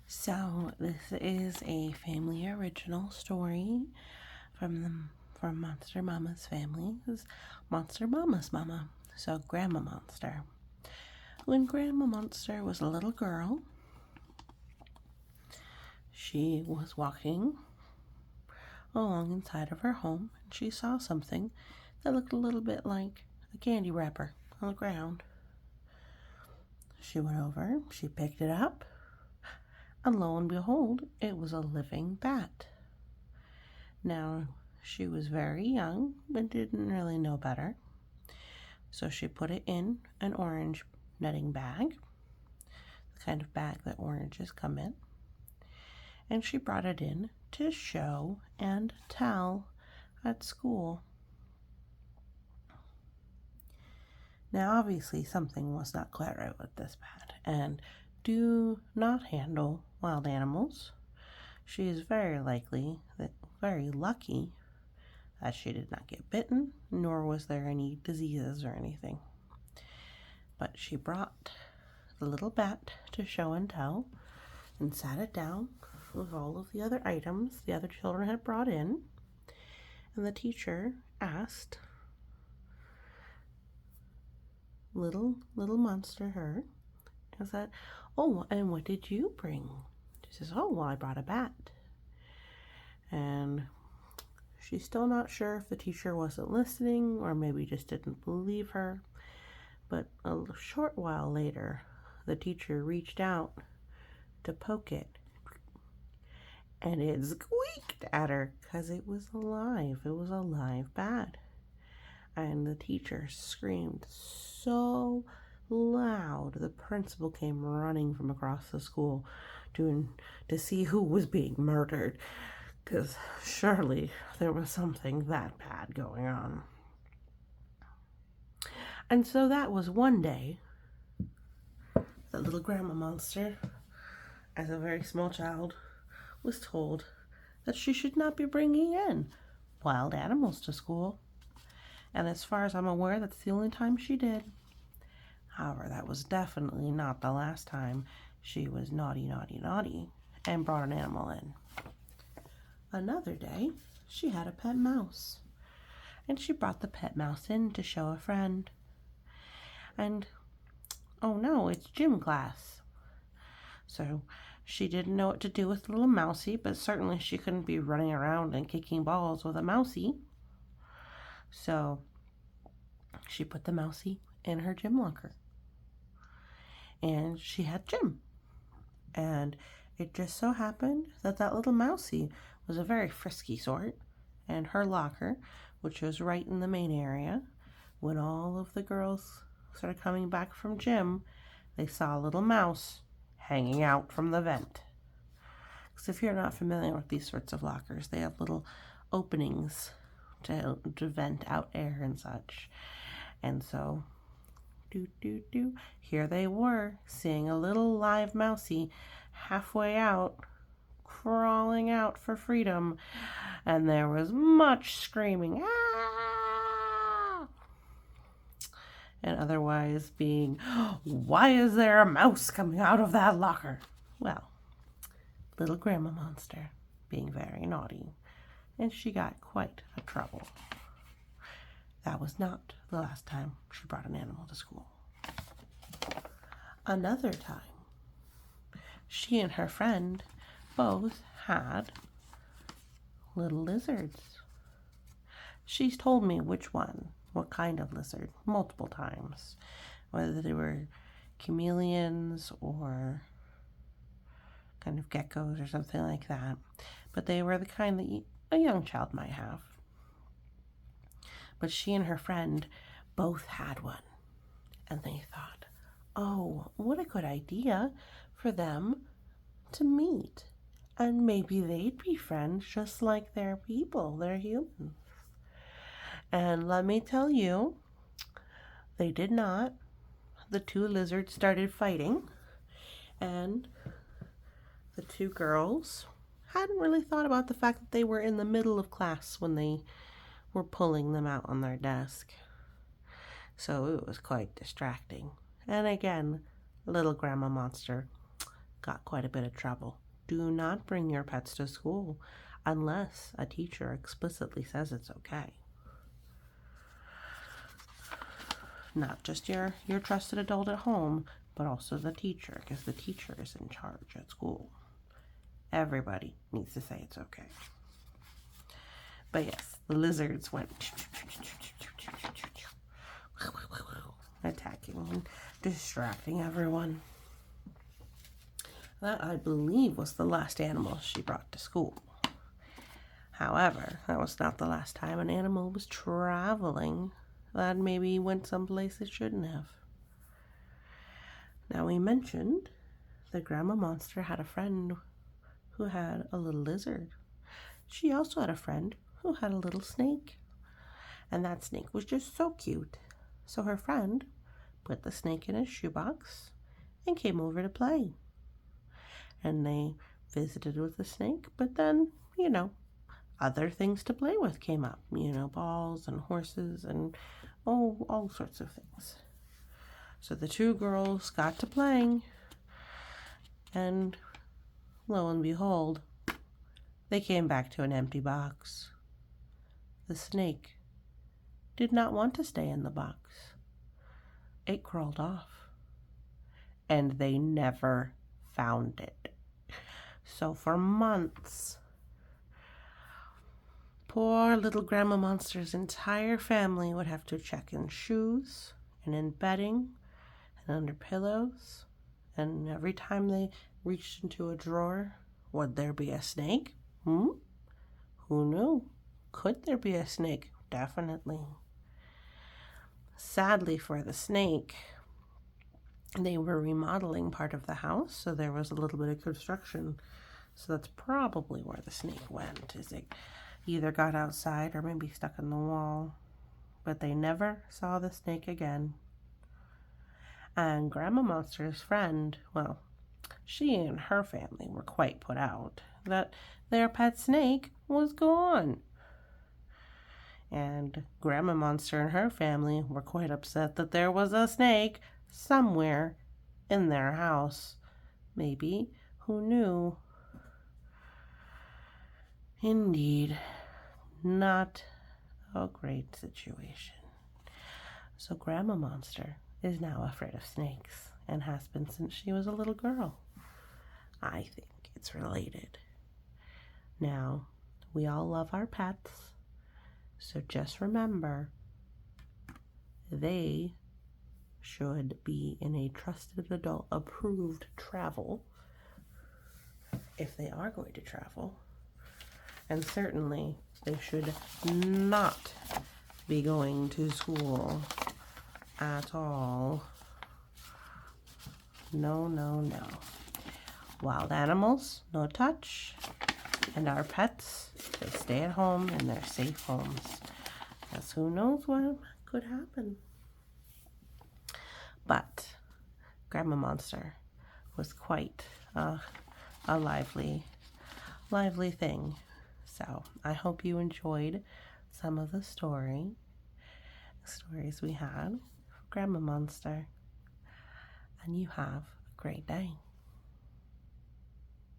So this is a family original story from Monster Mama's family. This is Monster Mama's mama, so Grandma Monster. When Grandma Monster was a little girl, she was walking along inside of her home and she saw something that looked a little bit like a candy wrapper on the ground. She went over, she picked it up, and lo and behold, it was a living bat. Now, she was very young but didn't really know better. So she put it in an orange netting bag, the kind of bag that oranges come in, and she brought it in to show and tell at school. Now, obviously, something was not quite right with this bat, and do not handle wild animals. She is very lucky that she did not get bitten, nor was there any diseases or anything. But she brought the little bat to show and tell and sat it down with all of the other items the other children had brought in. And the teacher asked little monster her, is that, "Oh, and what did you bring?" She says, "Oh, well, I brought a bat." And she's still not sure if the teacher wasn't listening or maybe just didn't believe her. But a short while later, the teacher reached out to poke it, and it squeaked at her because it was alive. It was a live bat. And the teacher screamed so loud, the principal came running from across the school to see who was being murdered, because surely there was something that bad going on. And so that was one day that little Grandma Monster, as a very small child, was told that she should not be bringing in wild animals to school. And as far as I'm aware, that's the only time she did. However, that was definitely not the last time she was naughty and brought an animal in. Another day, she had a pet mouse, and she brought the pet mouse in to show a friend. And, oh no, it's gym class. So she didn't know what to do with little Mousie, but certainly she couldn't be running around and kicking balls with a Mousie. So she put the Mousie in her gym locker. And she had gym. And it just so happened that little Mousie was a very frisky sort, and her locker, which was right in the main area, when all of the girls started coming back from gym, they saw a little mouse hanging out from the vent. Because if you're not familiar with these sorts of lockers, they have little openings to vent out air and such. And so, here they were, seeing a little live Mousie halfway out, crawling out for freedom, and there was much screaming, "Ah!" and otherwise being, "Why is there a mouse coming out of that locker?" Well, little Grandma Monster being very naughty, and she got quite a trouble. That was not the last time she brought an animal to school. Another time, she and her friend both had little lizards. She's told me which one, what kind of lizard, multiple times, whether they were chameleons or kind of geckos or something like that. But they were the kind that a young child might have. But she and her friend both had one, and they thought, oh, what a good idea for them to meet. And maybe they'd be friends just like their people, their humans. And let me tell you, they did not. The two lizards started fighting, and the two girls hadn't really thought about the fact that they were in the middle of class when they were pulling them out on their desk. So it was quite distracting. And again, little Grandma Monster got quite a bit of trouble. Do not bring your pets to school unless a teacher explicitly says it's okay. Not just your trusted adult at home, but also the teacher, because the teacher is in charge at school. Everybody needs to say it's okay. But yes, the lizards went attacking and distracting everyone. That, I believe, was the last animal she brought to school. However, that was not the last time an animal was traveling that maybe went someplace it shouldn't have. Now, we mentioned that Grandma Monster had a friend who had a little lizard. She also had a friend who had a little snake. And that snake was just so cute. So her friend put the snake in his shoebox and came over to play. And they visited with the snake, but then, other things to play with came up. Balls and horses and, all sorts of things. So the two girls got to playing, and lo and behold, they came back to an empty box. The snake did not want to stay in the box. It crawled off, and they never found it. So for months, poor little Grandma Monster's entire family would have to check in shoes and in bedding and under pillows. And every time they reached into a drawer, would there be a snake? Who knew? Could there be a snake? Definitely. Sadly for the snake, they were remodeling part of the house, so there was a little bit of construction. So that's probably where the snake went, is it either got outside or maybe stuck in the wall. But they never saw the snake again. And Grandma Monster's friend, well, she and her family were quite put out that their pet snake was gone. And Grandma Monster and her family were quite upset that there was a snake somewhere in their house. Maybe, who knew? Indeed, not a great situation. So Grandma Monster is now afraid of snakes and has been since she was a little girl. I think it's related. Now, we all love our pets, so just remember, they should be in a trusted adult approved travel if they are going to travel. And certainly they should not be going to school at all. No, no, no. Wild animals, no touch. And our pets, they stay at home in their safe homes. Because who knows what could happen. But Grandma Monster was quite a lively thing. So I hope you enjoyed some of the stories we had for Grandma Monster. And you have a great day.